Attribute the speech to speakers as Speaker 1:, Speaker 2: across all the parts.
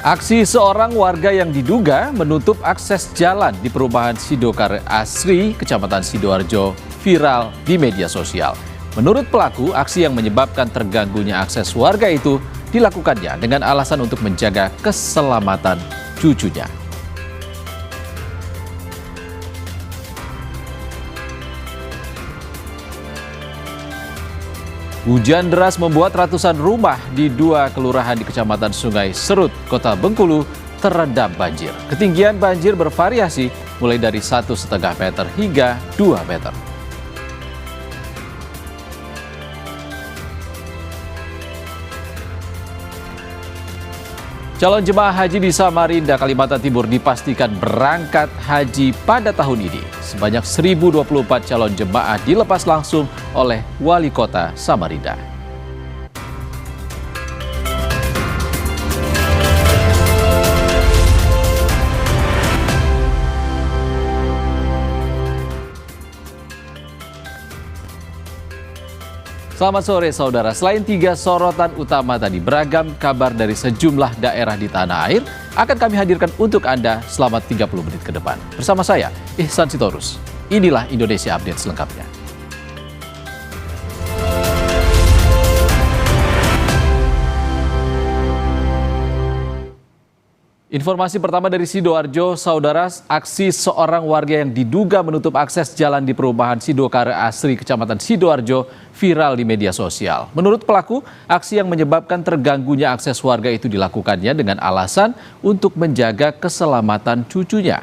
Speaker 1: Aksi seorang warga yang diduga menutup akses jalan di perumahan Sidokare Asri, Kecamatan Sidoarjo, viral di media sosial. Menurut pelaku, aksi yang menyebabkan terganggunya akses warga itu dilakukannya dengan alasan untuk menjaga keselamatan cucunya. Hujan deras membuat ratusan rumah di dua kelurahan di Kecamatan Sungai Serut, Kota Bengkulu terendam banjir. Ketinggian banjir bervariasi mulai dari 1,5 meter hingga 2 meter. Calon jemaah haji di Samarinda, Kalimantan Timur dipastikan berangkat haji pada tahun ini. Sebanyak 1.024 calon jemaah dilepas langsung oleh Wali Kota Samarinda. Selamat sore saudara, selain 3 sorotan utama tadi, beragam kabar dari sejumlah daerah di tanah air akan kami hadirkan untuk Anda selama 30 menit ke depan. Bersama saya, Ihsan Sitorus. Inilah Indonesia Update selengkapnya. Informasi pertama dari Sidoarjo, saudara, aksi seorang warga yang diduga menutup akses jalan di perumahan Sidokare Asri, Kecamatan Sidoarjo, viral di media sosial. Menurut pelaku, aksi yang menyebabkan terganggunya akses warga itu dilakukannya dengan alasan untuk menjaga keselamatan cucunya.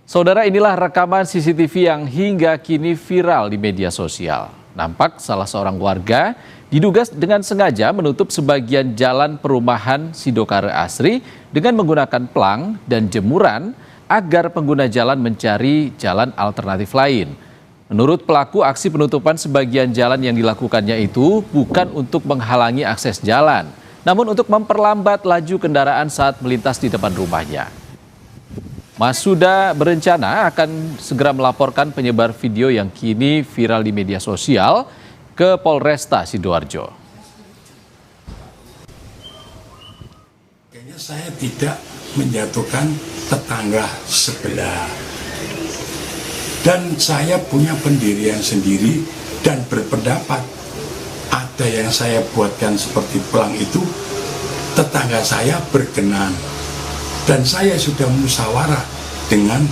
Speaker 1: Saudara, inilah rekaman CCTV yang hingga kini viral di media sosial. Nampak salah seorang warga diduga dengan sengaja menutup sebagian jalan perumahan Sidokare Asri dengan menggunakan pelang dan jemuran agar pengguna jalan mencari jalan alternatif lain. Menurut pelaku, aksi penutupan sebagian jalan yang dilakukannya itu bukan untuk menghalangi akses jalan, namun untuk memperlambat laju kendaraan saat melintas di depan rumahnya. Masuda berencana akan segera melaporkan penyebar video yang kini viral di media sosial ke Polresta Sidoarjo.
Speaker 2: Kayaknya saya tidak menjatuhkan tetangga sebelah. Dan saya punya pendirian sendiri dan berpendapat ada yang saya buatkan seperti pelang itu, tetangga saya berkenan. Dan saya sudah musyawarah dengan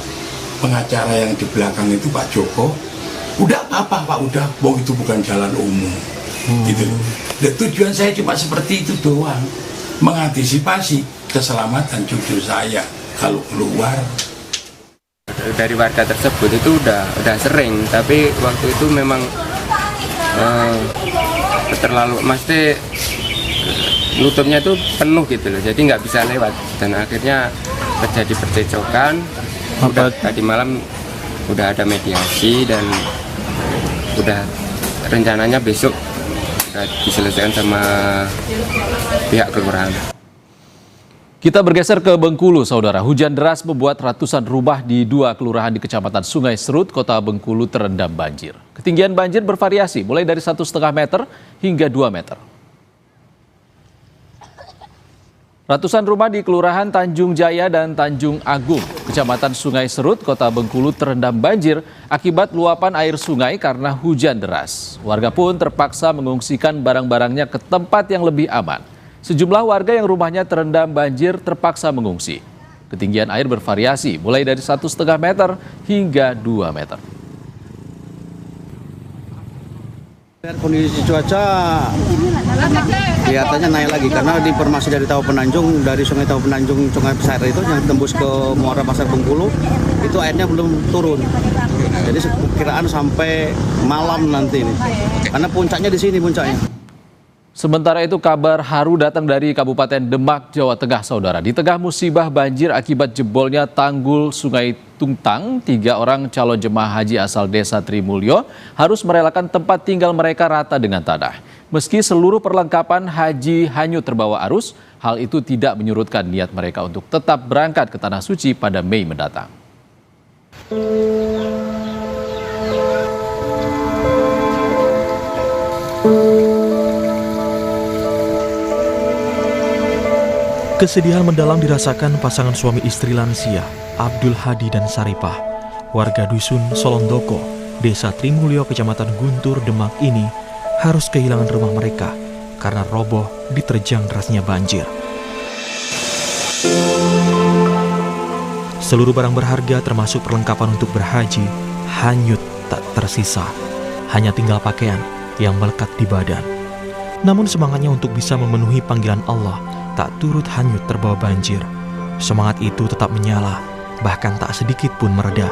Speaker 2: pengacara yang di belakang itu, Pak Joko. Udah apa-apa Pak, udah, bong itu bukan jalan umum. Gitu. Dan tujuan saya cuma seperti itu doang, mengantisipasi keselamatan cucu saya kalau keluar.
Speaker 3: Dari warga tersebut itu udah sering, tapi waktu itu memang terlalu, maksudnya nutupnya itu penuh gitu loh, jadi nggak bisa lewat dan akhirnya terjadi percecokan. Tadi malam udah ada mediasi dan udah rencananya besok udah diselesaikan sama pihak kelurahan.
Speaker 1: Kita bergeser ke Bengkulu, saudara. Hujan deras membuat ratusan rumah di dua kelurahan di Kecamatan Sungai Serut, Kota Bengkulu terendam banjir. Ketinggian banjir bervariasi mulai dari 1,5 meter hingga 2 meter. Ratusan rumah di Kelurahan Tanjung Jaya dan Tanjung Agung, Kecamatan Sungai Serut, Kota Bengkulu terendam banjir akibat luapan air sungai karena hujan deras. Warga pun terpaksa mengungsikan barang-barangnya ke tempat yang lebih aman. Sejumlah warga yang rumahnya terendam banjir terpaksa mengungsi. Ketinggian air bervariasi mulai dari 1,5 meter hingga 2 meter.
Speaker 4: Kondisi cuaca kelihatannya naik lagi karena informasi dari Tahu Penanjung, dari Sungai Tahu Penanjung, Sungai Besar itu yang tembus ke Muara Pasar Bengkulu itu airnya belum turun. Jadi perkiraan sampai malam nanti ini. Karena puncaknya di sini puncaknya.
Speaker 1: Sementara itu kabar haru datang dari Kabupaten Demak, Jawa Tengah, saudara. Di tengah musibah banjir akibat jebolnya tanggul Sungai Tungtang, 3 orang calon jemaah haji asal desa Trimulyo harus merelakan tempat tinggal mereka rata dengan tanah. Meski seluruh perlengkapan haji hanyut terbawa arus, hal itu tidak menyurutkan niat mereka untuk tetap berangkat ke Tanah Suci pada Mei mendatang.
Speaker 5: Kesedihan mendalam dirasakan pasangan suami istri lansia, Abdul Hadi dan Saripah. Warga dusun Solondoko, Desa Trimulyo, Kecamatan Guntur, Demak ini harus kehilangan rumah mereka karena roboh diterjang derasnya banjir. Seluruh barang berharga termasuk perlengkapan untuk berhaji hanyut tak tersisa. Hanya tinggal pakaian yang melekat di badan. Namun semangatnya untuk bisa memenuhi panggilan Allah tak turut hanyut terbawa banjir. Semangat itu tetap menyala, bahkan tak sedikit pun mereda.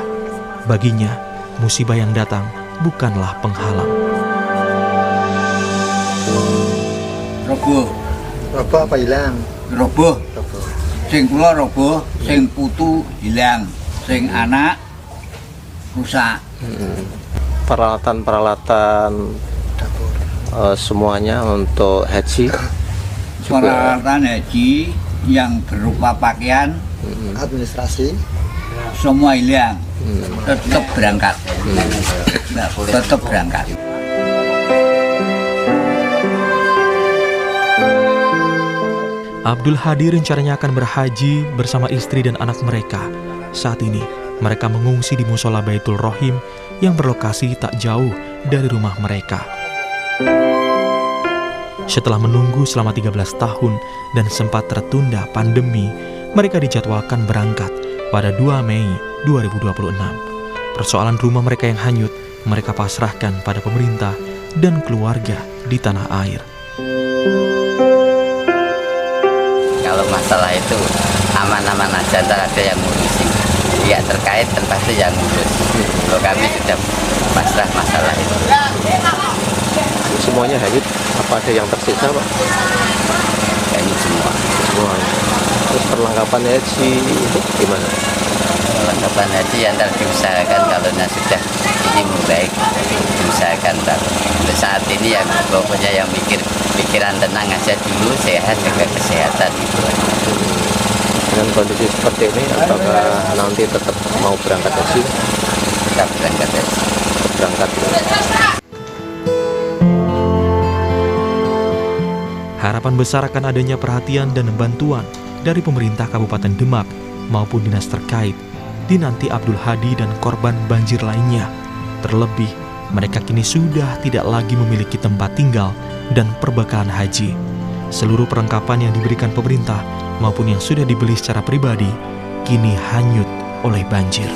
Speaker 5: Baginya, musibah yang datang bukanlah penghalang.
Speaker 6: Roboh.
Speaker 7: Roboh apa hilang?
Speaker 6: Roboh. Sing kula roboh, sing putu hilang, sing anak rusak.
Speaker 7: Peralatan-peralatan semuanya untuk haji juga.
Speaker 6: Peralatan haji yang berupa pakaian,
Speaker 7: Administrasi
Speaker 6: semua hilang. Tetap berangkat. Tetap berangkat.
Speaker 5: Abdul Hadi rencananya akan berhaji bersama istri dan anak mereka. Saat ini, mereka mengungsi di Musola Baitul Rohim yang berlokasi tak jauh dari rumah mereka. Setelah menunggu selama 13 tahun dan sempat tertunda pandemi, mereka dijadwalkan berangkat pada 2 Mei 2026. Persoalan rumah mereka yang hanyut, mereka pasrahkan pada pemerintah dan keluarga di tanah air.
Speaker 8: Kalau masalah itu aman-aman aja, ntar ada yang ngurusin. Pihak terkait dan pasti yang ngurus. Kalau kami sudah pasrah masalah itu.
Speaker 7: semuanya hanyut, apa ada yang tersisa Pak?
Speaker 8: Hanyut semua.
Speaker 7: Semuanya. Terus perlengkapan haji itu gimana?
Speaker 8: Perlengkapan haji yang ntar diusahakan kalau sudah ini baik, diusahakan ntar. Untuk saat ini ya pokoknya yang pikiran tenang aja dulu, sehat juga kesehatan itu.
Speaker 7: Dengan kondisi seperti ini, apakah nanti tetap mau berangkat haji?
Speaker 8: Tetap berangkat haji.
Speaker 7: Berangkat.
Speaker 5: Harapan besar akan adanya perhatian dan bantuan dari pemerintah Kabupaten Demak maupun dinas terkait dinanti Abdul Hadi dan korban banjir lainnya. Terlebih, mereka kini sudah tidak lagi memiliki tempat tinggal dan perbekalan haji. Seluruh perlengkapan yang diberikan pemerintah maupun yang sudah dibeli secara pribadi kini hanyut oleh banjir.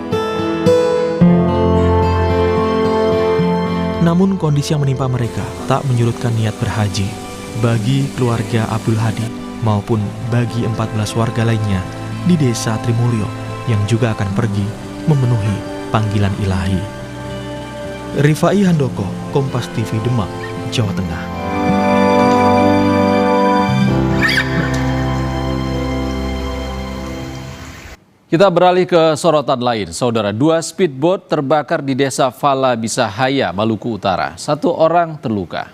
Speaker 5: Namun kondisi yang menimpa mereka tak menyurutkan niat berhaji. Bagi keluarga Abdul Hadi maupun bagi 14 warga lainnya di Desa Trimulyo yang juga akan pergi memenuhi panggilan ilahi. Rifai Handoko, Kompas TV Demak, Jawa Tengah.
Speaker 1: Kita beralih ke sorotan lain. Saudara, 2 speedboat terbakar di Desa Fala Bisahaya, Maluku Utara. 1 orang terluka.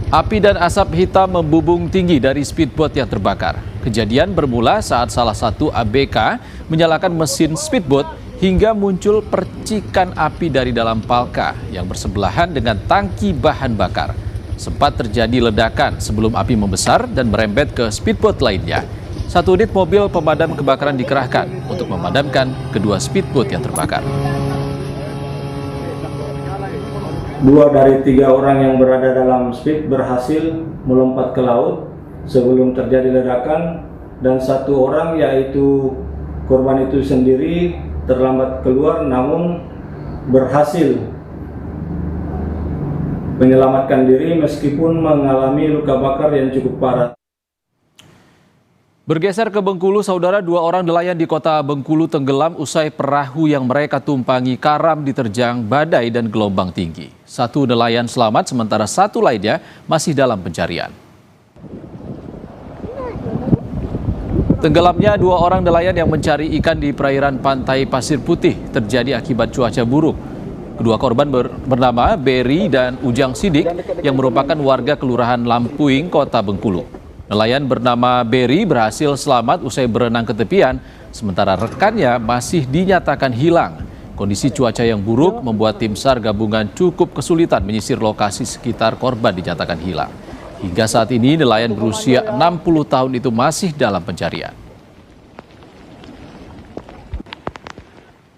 Speaker 1: Api dan asap hitam membubung tinggi dari speedboat yang terbakar. Kejadian bermula saat salah satu ABK menyalakan mesin speedboat hingga muncul percikan api dari dalam palka yang bersebelahan dengan tangki bahan bakar. Sempat terjadi ledakan sebelum api membesar dan merembet ke speedboat lainnya. 1 unit mobil pemadam kebakaran dikerahkan untuk memadamkan kedua speedboat yang terbakar.
Speaker 9: 2 dari 3 orang yang berada dalam speed berhasil melompat ke laut sebelum terjadi ledakan, dan 1 orang yaitu korban itu sendiri terlambat keluar namun berhasil menyelamatkan diri meskipun mengalami luka bakar yang cukup parah.
Speaker 1: Bergeser ke Bengkulu, saudara, 2 orang nelayan di kota Bengkulu tenggelam usai perahu yang mereka tumpangi karam diterjang badai dan gelombang tinggi. 1 nelayan selamat, sementara 1 lainnya masih dalam pencarian. Tenggelamnya 2 orang nelayan yang mencari ikan di perairan pantai Pasir Putih terjadi akibat cuaca buruk. Kedua korban bernama Berry dan Ujang Sidik yang merupakan warga Kelurahan Lampuing, Kota Bengkulu. Nelayan bernama Berry berhasil selamat usai berenang ke tepian, sementara rekannya masih dinyatakan hilang. Kondisi cuaca yang buruk membuat tim SAR gabungan cukup kesulitan menyisir lokasi sekitar korban dinyatakan hilang. Hingga saat ini nelayan berusia 60 tahun itu masih dalam pencarian.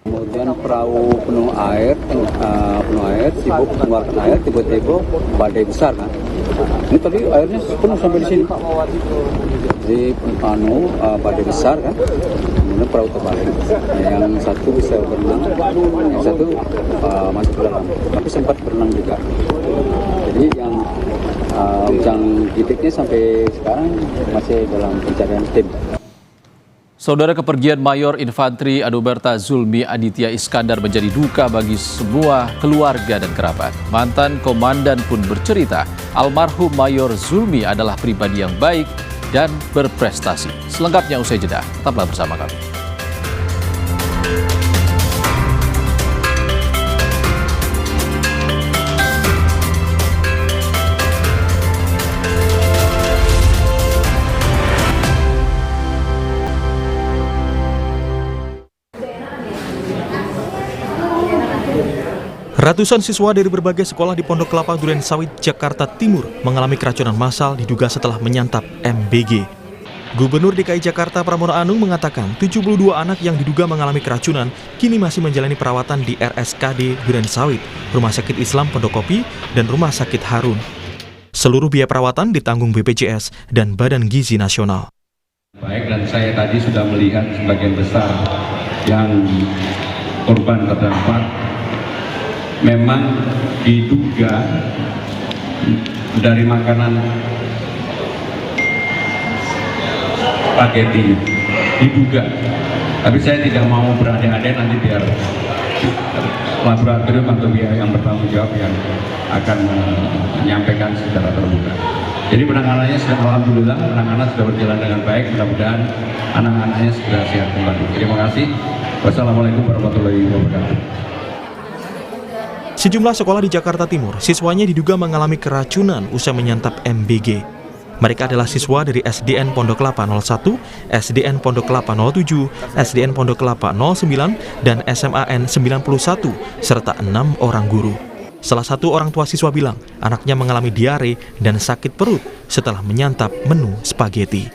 Speaker 10: Kemudian perahu penuh air sibuk mengeluarkan air, tiba-tiba badai besar kan. Ini tadi airnya penuh sampai di sini. Jadi badai besar kan, kemudian perahu terbalik. Yang satu bisa berenang, yang satu masuk ke dalam, tapi sempat berenang juga. Jadi yang titiknya sampai sekarang masih dalam pencarian tim.
Speaker 1: Saudara, kepergian Mayor Infantri Anumerta Zulmi Aditya Iskandar menjadi duka bagi semua keluarga dan kerabat. Mantan komandan pun bercerita, almarhum Mayor Zulmi adalah pribadi yang baik dan berprestasi. Selengkapnya usai jeda, tetaplah bersama kami.
Speaker 5: Ratusan siswa dari berbagai sekolah di Pondok Kelapa Durensawit, Jakarta Timur mengalami keracunan massal diduga setelah menyantap MBG. Gubernur DKI Jakarta Pramono Anung mengatakan 72 anak yang diduga mengalami keracunan kini masih menjalani perawatan di RSKD Durensawit, Rumah Sakit Islam Pondokopi, dan Rumah Sakit Harun. Seluruh biaya perawatan ditanggung BPJS dan Badan Gizi Nasional.
Speaker 11: Baik, dan saya tadi sudah melihat sebagian besar yang korban terdampak memang diduga dari makanan spaghetti, diduga. Tapi saya tidak mau berandai-andai, nanti biar laboratorium atau biar yang bertanggung jawab yang akan menyampaikan secara terbuka. Jadi penanganannya sudah, alhamdulillah, penanganan sudah berjalan dengan baik. Mudah-mudahan anak-anaknya segera sehat kembali. Terima kasih. Wassalamualaikum warahmatullahi wabarakatuh.
Speaker 5: Sejumlah sekolah di Jakarta Timur, siswanya diduga mengalami keracunan usai menyantap MBG. Mereka adalah siswa dari SDN Pondok Kelapa 01, SDN Pondok Kelapa 07, SDN Pondok Kelapa 09, dan SMAN 91, serta 6 orang guru. Salah satu orang tua siswa bilang anaknya mengalami diare dan sakit perut setelah menyantap menu spaghetti.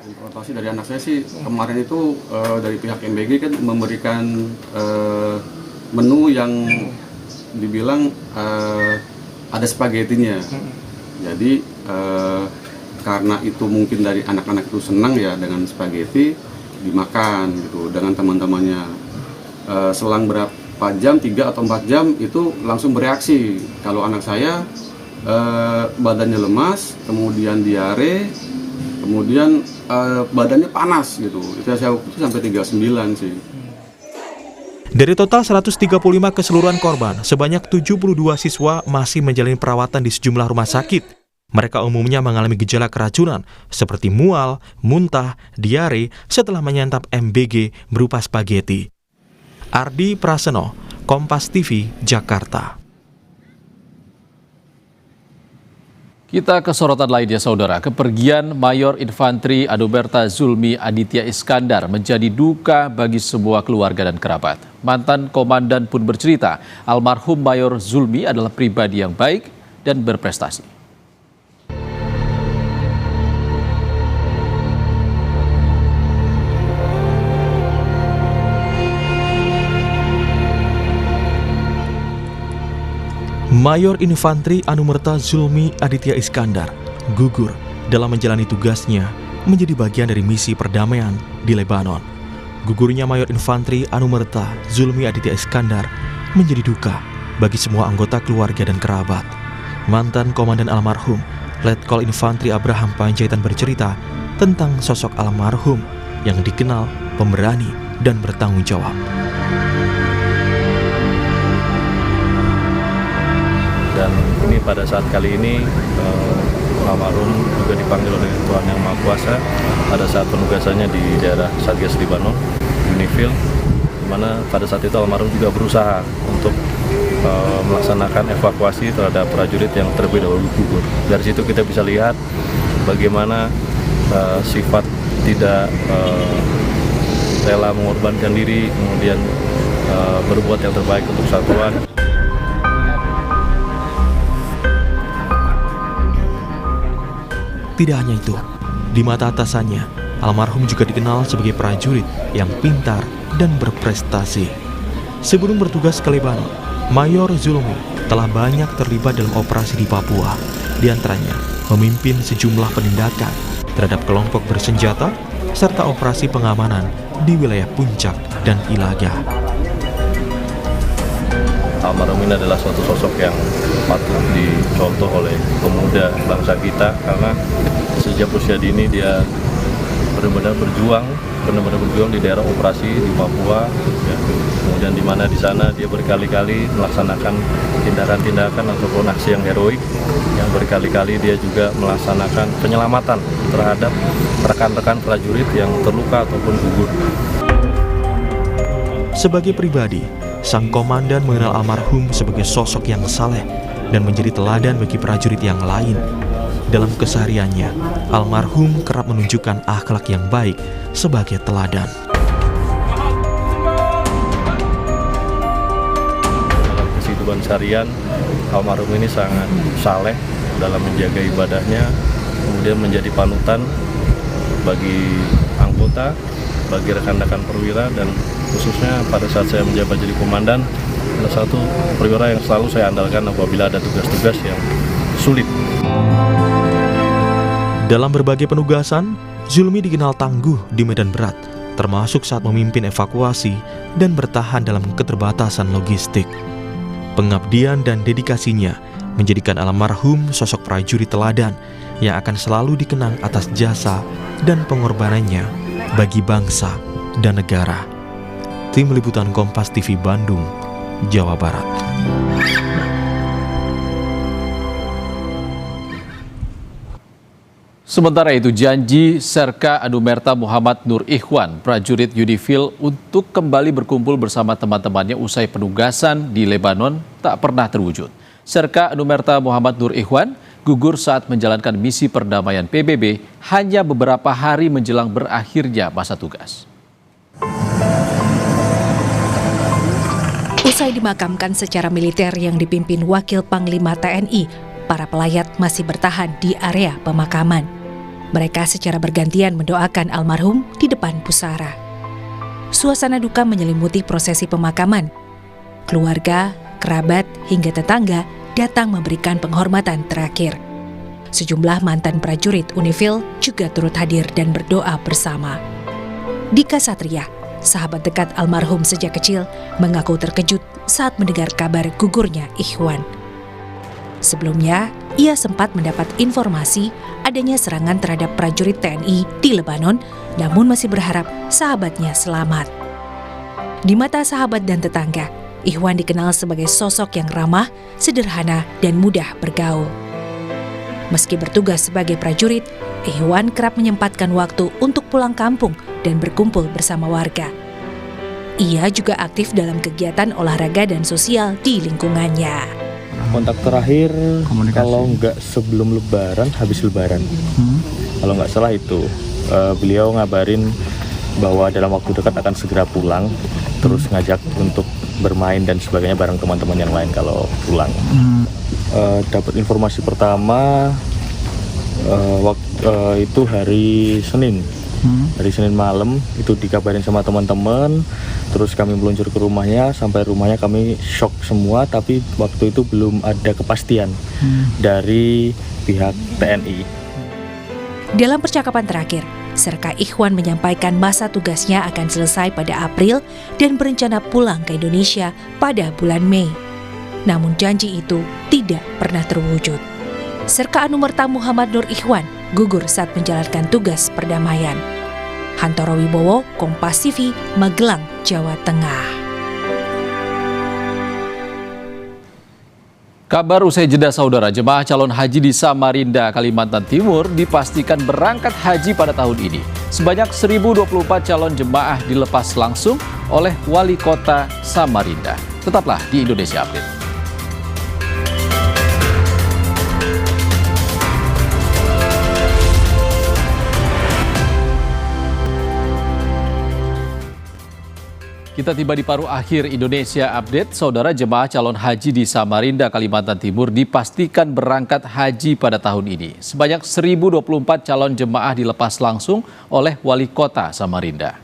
Speaker 12: Informasi dari anak saya sih kemarin itu dari pihak MBG kan memberikan menu yang dibilang ada spagettinya. Jadi karena itu mungkin dari anak-anak itu senang ya dengan spaghetti, dimakan gitu dengan teman-temannya. Selang berapa jam, 3 atau 4 jam itu langsung bereaksi. Kalau anak saya badannya lemas, kemudian diare, kemudian badannya panas gitu. Itu saya waktu itu sampai 39 sih.
Speaker 5: Dari total 135 keseluruhan korban, sebanyak 72 siswa masih menjalani perawatan di sejumlah rumah sakit. Mereka umumnya mengalami gejala keracunan seperti mual, muntah, diare setelah menyantap MBG berupa spaghetti. Ardi Praseno, Kompas TV, Jakarta.
Speaker 1: Kita ke sorotan lainnya, saudara. Kepergian Mayor Infantri Anumerta Zulmi Aditya Iskandar menjadi duka bagi semua keluarga dan kerabat. Mantan komandan pun bercerita, almarhum Mayor Zulmi adalah pribadi yang baik dan berprestasi.
Speaker 5: Mayor Infantri Anumerta Zulmi Aditya Iskandar gugur dalam menjalani tugasnya menjadi bagian dari misi perdamaian di Lebanon. Gugurnya Mayor Infantri Anumerta Zulmi Aditya Iskandar menjadi duka bagi semua anggota keluarga dan kerabat. Mantan komandan almarhum, Letkol Infantri Abraham Panjaitan bercerita tentang sosok almarhum yang dikenal pemberani dan bertanggung jawab.
Speaker 13: Dan ini pada saat kali ini almarhum juga dipanggil oleh Tuhan Yang Maha Kuasa pada saat penugasannya di daerah Satgas Libanon, Unifil, di mana pada saat itu almarhum juga berusaha untuk melaksanakan evakuasi terhadap prajurit yang terlebih dahulu gugur. Dari situ kita bisa lihat bagaimana sifat tidak rela mengorbankan diri, kemudian berbuat yang terbaik untuk satuan.
Speaker 5: Tidak hanya itu, di mata atasannya, almarhum juga dikenal sebagai prajurit yang pintar dan berprestasi. Sebelum bertugas ke Lebanon, Mayor Zulmi telah banyak terlibat dalam operasi di Papua, di antaranya memimpin sejumlah penindakan terhadap kelompok bersenjata serta operasi pengamanan di wilayah Puncak dan Ilaga.
Speaker 13: Almarhum ini adalah suatu sosok yang patut dicontoh oleh pemuda bangsa kita, karena sejak usia dini dia benar-benar berjuang di daerah operasi di Papua, ya. Kemudian di mana di sana dia berkali-kali melaksanakan tindakan-tindakan ataupun aksi yang heroik, yang berkali-kali dia juga melaksanakan penyelamatan terhadap rekan-rekan prajurit yang terluka ataupun gugur.
Speaker 5: Sebagai pribadi, sang komandan mengenal almarhum sebagai sosok yang saleh dan menjadi teladan bagi prajurit yang lain. Dalam kesehariannya, almarhum kerap menunjukkan akhlak yang baik sebagai teladan.
Speaker 13: Dalam kehidupan seharian, almarhum ini sangat saleh dalam menjaga ibadahnya, kemudian menjadi panutan bagi anggota, bagi rekan-rekan perwira, dan khususnya pada saat saya menjabat jadi komandan, salah satu perwira yang selalu saya andalkan apabila ada tugas-tugas yang sulit.
Speaker 5: Dalam berbagai penugasan, Zulmi dikenal tangguh di medan berat, termasuk saat memimpin evakuasi dan bertahan dalam keterbatasan logistik. Pengabdian dan dedikasinya menjadikan almarhum sosok prajurit teladan yang akan selalu dikenang atas jasa dan pengorbanannya bagi bangsa dan negara. Tim Liputan Kompas TV Bandung, Jawa Barat.
Speaker 1: Sementara itu, janji Serka Anumerta Muhammad Nur Ikhwan, prajurit Unifil, untuk kembali berkumpul bersama teman-temannya usai penugasan di Lebanon tak pernah terwujud. Serka Anumerta Muhammad Nur Ikhwan gugur saat menjalankan misi perdamaian PBB hanya beberapa hari menjelang berakhirnya masa tugas.
Speaker 14: Usai dimakamkan secara militer yang dipimpin Wakil Panglima TNI, para pelayat masih bertahan di area pemakaman. Mereka secara bergantian mendoakan almarhum di depan pusara. Suasana duka menyelimuti prosesi pemakaman. Keluarga, kerabat, hingga tetangga datang memberikan penghormatan terakhir. Sejumlah mantan prajurit Unifil juga turut hadir dan berdoa bersama. Dika Satria, sahabat dekat almarhum sejak kecil, mengaku terkejut saat mendengar kabar gugurnya Ikhwan. Sebelumnya, ia sempat mendapat informasi adanya serangan terhadap prajurit TNI di Lebanon, namun masih berharap sahabatnya selamat. Di mata sahabat dan tetangga, Ikhwan dikenal sebagai sosok yang ramah, sederhana, dan mudah bergaul. Meski bertugas sebagai prajurit, Ikhwan kerap menyempatkan waktu untuk pulang kampung dan berkumpul bersama warga. Ia juga aktif dalam kegiatan olahraga dan sosial di lingkungannya.
Speaker 15: Kontak terakhir kalau nggak sebelum Lebaran, habis Lebaran. Kalau nggak salah itu beliau ngabarin bahwa dalam waktu dekat akan segera pulang, terus ngajak untuk bermain dan sebagainya bareng teman-teman yang lain kalau pulang. Dapat informasi pertama itu hari Senin. Hari Senin malam itu dikabarin sama teman-teman, terus kami meluncur ke rumahnya. Sampai rumahnya kami shock semua, tapi waktu itu belum ada kepastian dari pihak TNI.
Speaker 14: Dalam percakapan terakhir, Serka Ikhwan menyampaikan masa tugasnya akan selesai pada April dan berencana pulang ke Indonesia pada bulan Mei. Namun janji itu tidak pernah terwujud. Serka Anumerta Muhammad Nur Ikhwan gugur saat menjalankan tugas perdamaian. Hantoro Wibowo, Kompas TV, Magelang, Jawa Tengah.
Speaker 1: Kabar usai jeda saudara, jemaah calon haji di Samarinda, Kalimantan Timur dipastikan berangkat haji pada tahun ini. Sebanyak 1.024 calon jemaah dilepas langsung oleh Wali Kota Samarinda. Tetaplah di Indonesia Update. Kita tiba di paruh akhir Indonesia Update. Saudara, jemaah calon haji di Samarinda, Kalimantan Timur dipastikan berangkat haji pada tahun ini. Sebanyak 1.024 calon jemaah dilepas langsung oleh Wali Kota Samarinda.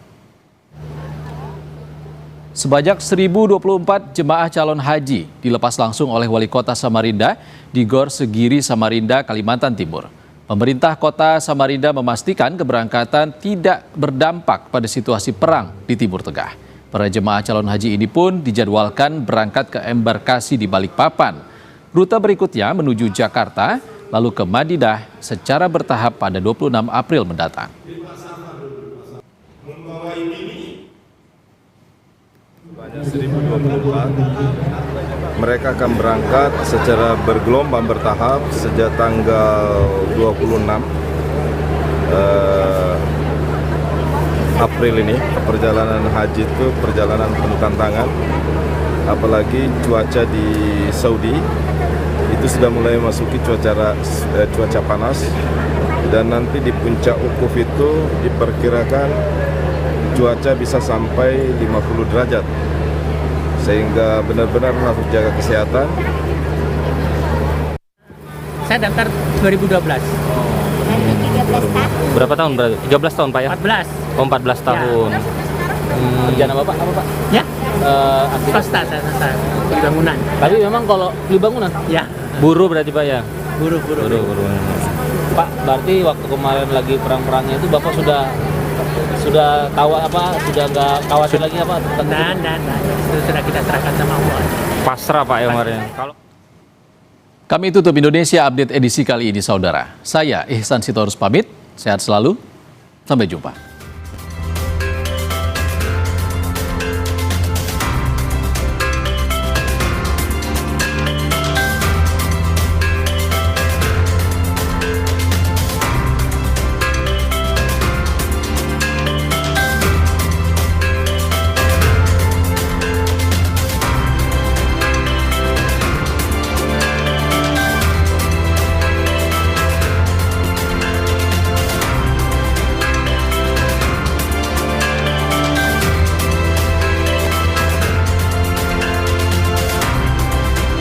Speaker 1: Sebanyak 1.024 jemaah calon haji dilepas langsung oleh Wali Kota Samarinda di Gor Segiri, Samarinda, Kalimantan Timur. Pemerintah Kota Samarinda memastikan keberangkatan tidak berdampak pada situasi perang di Timur Tengah. Para jemaah calon haji ini pun dijadwalkan berangkat ke embarkasi di Balikpapan. Rute berikutnya menuju Jakarta, lalu ke Madinah secara bertahap pada 26 April mendatang.
Speaker 16: Sebanyak 1.024, mereka akan berangkat secara bergelombang bertahap sejak tanggal 26 April ini. Perjalanan haji itu perjalanan penuh tantangan, apalagi cuaca di Saudi itu sudah mulai masuki cuaca panas, dan nanti di puncak Ukuf itu diperkirakan cuaca bisa sampai 50 derajat, sehingga benar-benar harus jaga kesehatan.
Speaker 17: Saya daftar 2012.
Speaker 7: Berapa tahun berarti? 13 tahun Pak ya?
Speaker 17: 14.
Speaker 7: Oh, 14 tahun. Kerjaan apa Pak? Apa Pak?
Speaker 17: Ya. Swasta, saya di bangunan.
Speaker 7: Tapi memang kalau di bangunan?
Speaker 17: Ya.
Speaker 7: Buruh berarti Pak ya?
Speaker 17: Buruh.
Speaker 7: Pak, berarti waktu kemarin lagi perang-perangnya itu Bapak sudah tahu apa? Sudah nggak khawatir lagi apa?
Speaker 17: Nah. Sudah kita serahkan sama Allah.
Speaker 7: Pasrah Pak yang kemarin. Kalau
Speaker 1: Kami tutup Indonesia Update edisi kali ini, saudara. Saya Ihsan Sitorus pamit, sehat selalu, sampai jumpa.